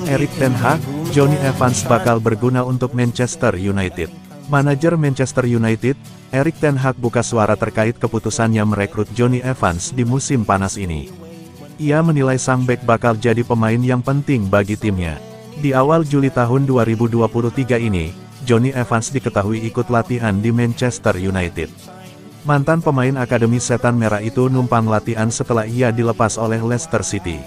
Erik ten Hag, Jonny Evans bakal berguna untuk Manchester United. Manajer Manchester United, Erik ten Hag buka suara terkait keputusannya merekrut Jonny Evans di musim panas ini. Ia menilai sang bek bakal jadi pemain yang penting bagi timnya. Di awal Juli tahun 2023 ini, Jonny Evans diketahui ikut latihan di Manchester United. Mantan pemain Akademi Setan Merah itu numpang latihan setelah ia dilepas oleh Leicester City.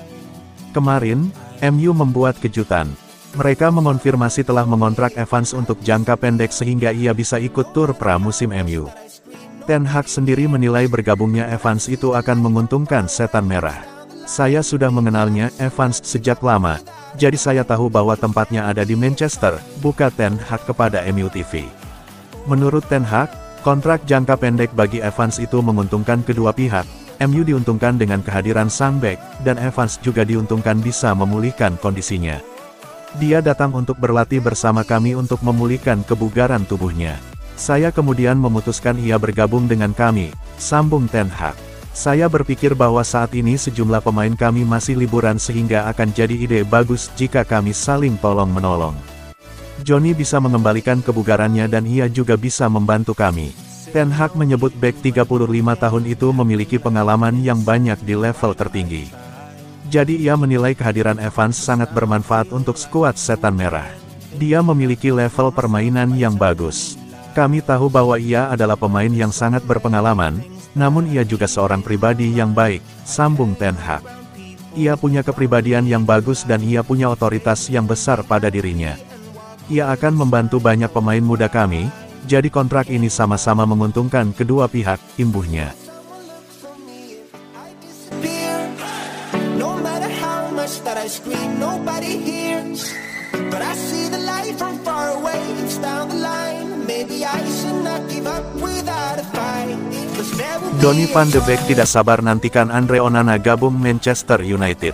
Kemarin, MU membuat kejutan. Mereka mengonfirmasi telah mengontrak Evans untuk jangka pendek sehingga ia bisa ikut tur pramusim MU. Ten Hag sendiri menilai bergabungnya Evans itu akan menguntungkan Setan Merah. Saya sudah mengenalnya, Evans, sejak lama, jadi saya tahu bahwa tempatnya ada di Manchester, buka Ten Hag kepada MU TV. Menurut Ten Hag, kontrak jangka pendek bagi Evans itu menguntungkan kedua pihak. MU diuntungkan dengan kehadiran sang bek, dan Evans juga diuntungkan bisa memulihkan kondisinya. Dia datang untuk berlatih bersama kami untuk memulihkan kebugaran tubuhnya. Saya kemudian memutuskan ia bergabung dengan kami, sambung Ten Hag. Saya berpikir bahwa saat ini sejumlah pemain kami masih liburan sehingga akan jadi ide bagus jika kami saling tolong-menolong. Jonny bisa mengembalikan kebugarannya dan ia juga bisa membantu kami. Ten Hag menyebut bek 35 tahun itu memiliki pengalaman yang banyak di level tertinggi. Jadi ia menilai kehadiran Evans sangat bermanfaat untuk skuad Setan Merah. Dia memiliki level permainan yang bagus. Kami tahu bahwa ia adalah pemain yang sangat berpengalaman, namun ia juga seorang pribadi yang baik, sambung Ten Hag. Ia punya kepribadian yang bagus dan ia punya otoritas yang besar pada dirinya. Ia akan membantu banyak pemain muda kami, jadi kontrak ini sama-sama menguntungkan kedua pihak, imbuhnya. Donny van de Beek tidak sabar nantikan Andre Onana gabung Manchester United.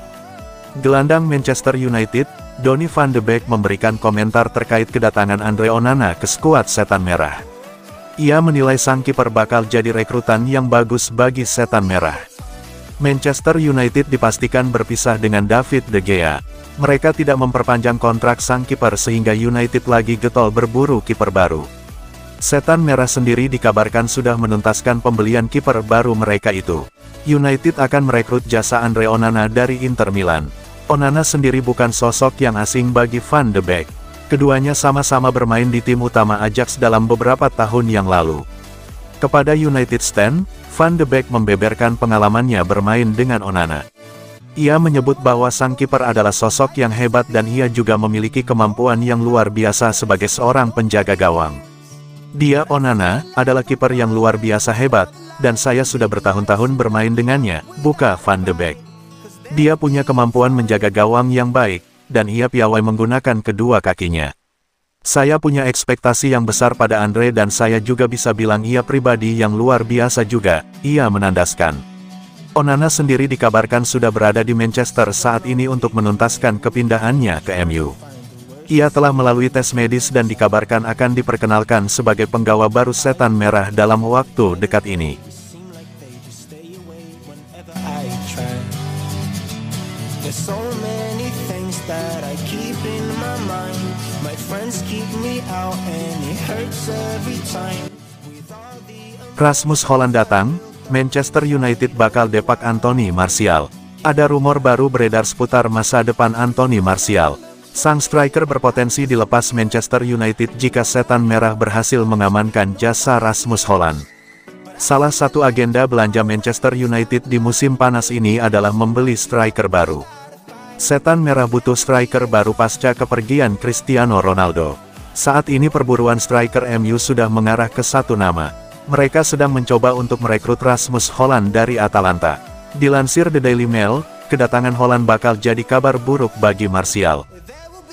Gelandang Manchester United, Donny van de Beek memberikan komentar terkait kedatangan Andre Onana ke skuad Setan Merah. Ia menilai sang kiper bakal jadi rekrutan yang bagus bagi Setan Merah. Manchester United dipastikan berpisah dengan David De Gea. Mereka tidak memperpanjang kontrak sang kiper sehingga United lagi getol berburu kiper baru. Setan Merah sendiri dikabarkan sudah menuntaskan pembelian kiper baru mereka itu. United akan merekrut jasa Andre Onana dari Inter Milan. Onana sendiri bukan sosok yang asing bagi Van de Beek. Keduanya sama-sama bermain di tim utama Ajax dalam beberapa tahun yang lalu. Kepada United Stand, Van de Beek membeberkan pengalamannya bermain dengan Onana. Ia menyebut bahwa sang kiper adalah sosok yang hebat dan ia juga memiliki kemampuan yang luar biasa sebagai seorang penjaga gawang. Dia, Onana, adalah kiper yang luar biasa hebat, dan saya sudah bertahun-tahun bermain dengannya, buka Van de Beek. Dia punya kemampuan menjaga gawang yang baik, dan ia piawai menggunakan kedua kakinya. Saya punya ekspektasi yang besar pada Andre dan saya juga bisa bilang ia pribadi yang luar biasa juga, ia menandaskan. Onana sendiri dikabarkan sudah berada di Manchester saat ini untuk menuntaskan kepindahannya ke MU. Ia telah melalui tes medis dan dikabarkan akan diperkenalkan sebagai penggawa baru Setan Merah dalam waktu dekat ini. Rasmus Hojlund datang, Manchester United bakal depak Anthony Martial. Ada rumor baru beredar seputar masa depan Anthony Martial. Sang striker berpotensi dilepas Manchester United jika Setan Merah berhasil mengamankan jasa Rasmus Hojlund. Salah satu agenda belanja Manchester United di musim panas ini adalah membeli striker baru. Setan Merah butuh striker baru pasca kepergian Cristiano Ronaldo. Saat ini perburuan striker MU sudah mengarah ke satu nama. Mereka sedang mencoba untuk merekrut Rasmus Hojlund dari Atalanta. Dilansir The Daily Mail, kedatangan Hojlund bakal jadi kabar buruk bagi Martial.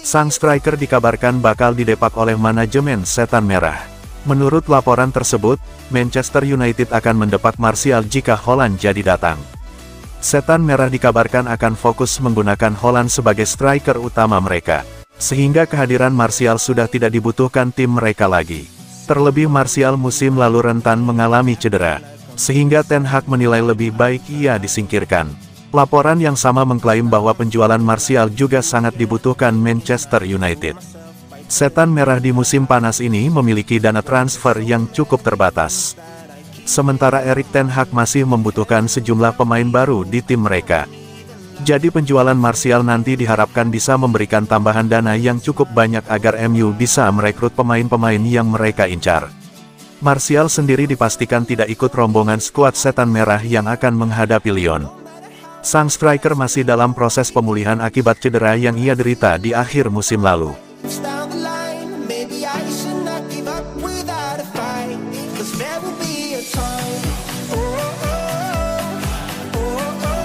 Sang striker dikabarkan bakal didepak oleh manajemen Setan Merah. Menurut laporan tersebut, Manchester United akan mendepak Martial jika Hojlund jadi datang. Setan Merah dikabarkan akan fokus menggunakan Hojlund sebagai striker utama mereka. Sehingga kehadiran Martial sudah tidak dibutuhkan tim mereka lagi. Terlebih Martial musim lalu rentan mengalami cedera. Sehingga Ten Hag menilai lebih baik ia disingkirkan. Laporan yang sama mengklaim bahwa penjualan Martial juga sangat dibutuhkan Manchester United. Setan Merah di musim panas ini memiliki dana transfer yang cukup terbatas. Sementara Erik ten Hag masih membutuhkan sejumlah pemain baru di tim mereka. Jadi penjualan Martial nanti diharapkan bisa memberikan tambahan dana yang cukup banyak agar MU bisa merekrut pemain-pemain yang mereka incar. Martial sendiri dipastikan tidak ikut rombongan skuad Setan Merah yang akan menghadapi Lyon. Sang striker masih dalam proses pemulihan akibat cedera yang ia derita di akhir musim lalu.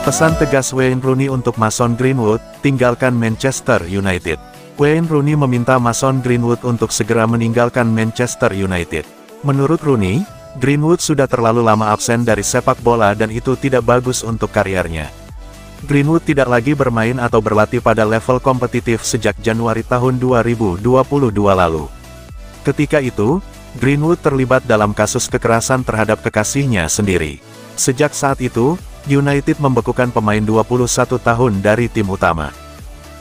Pesan tegas Wayne Rooney untuk Mason Greenwood, tinggalkan Manchester United. Wayne Rooney meminta Mason Greenwood untuk segera meninggalkan Manchester United. Menurut Rooney, Greenwood sudah terlalu lama absen dari sepak bola dan itu tidak bagus untuk karirnya. Greenwood tidak lagi bermain atau berlatih pada level kompetitif sejak Januari tahun 2022 lalu. Ketika itu, Greenwood terlibat dalam kasus kekerasan terhadap kekasihnya sendiri. Sejak saat itu, United membekukan pemain 21 tahun dari tim utama.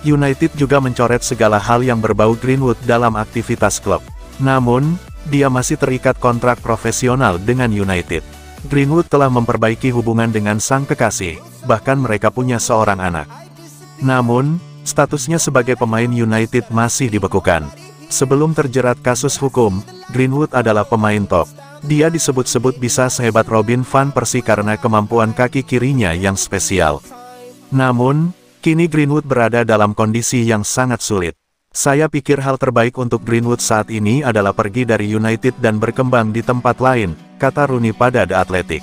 United juga mencoret segala hal yang berbau Greenwood dalam aktivitas klub. Namun, dia masih terikat kontrak profesional dengan United. Greenwood telah memperbaiki hubungan dengan sang kekasih, bahkan mereka punya seorang anak. Namun, statusnya sebagai pemain United masih dibekukan. Sebelum terjerat kasus hukum, Greenwood adalah pemain top. Dia disebut-sebut bisa sehebat Robin van Persie karena kemampuan kaki kirinya yang spesial. Namun, kini Greenwood berada dalam kondisi yang sangat sulit. Saya pikir hal terbaik untuk Greenwood saat ini adalah pergi dari United dan berkembang di tempat lain, kata Rooney pada The Athletic.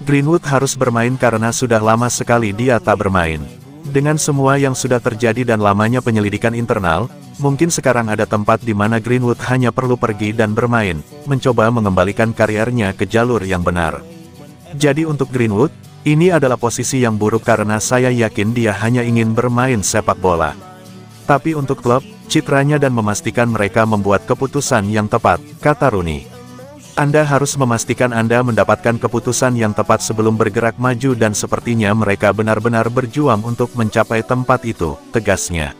Greenwood harus bermain karena sudah lama sekali dia tak bermain. Dengan semua yang sudah terjadi dan lamanya penyelidikan internal, mungkin sekarang ada tempat di mana Greenwood hanya perlu pergi dan bermain, mencoba mengembalikan karirnya ke jalur yang benar. Jadi untuk Greenwood, ini adalah posisi yang buruk karena saya yakin dia hanya ingin bermain sepak bola. Tapi untuk klub, citranya dan memastikan mereka membuat keputusan yang tepat, kata Rooney. Anda harus memastikan Anda mendapatkan keputusan yang tepat sebelum bergerak maju dan sepertinya mereka benar-benar berjuang untuk mencapai tempat itu, tegasnya.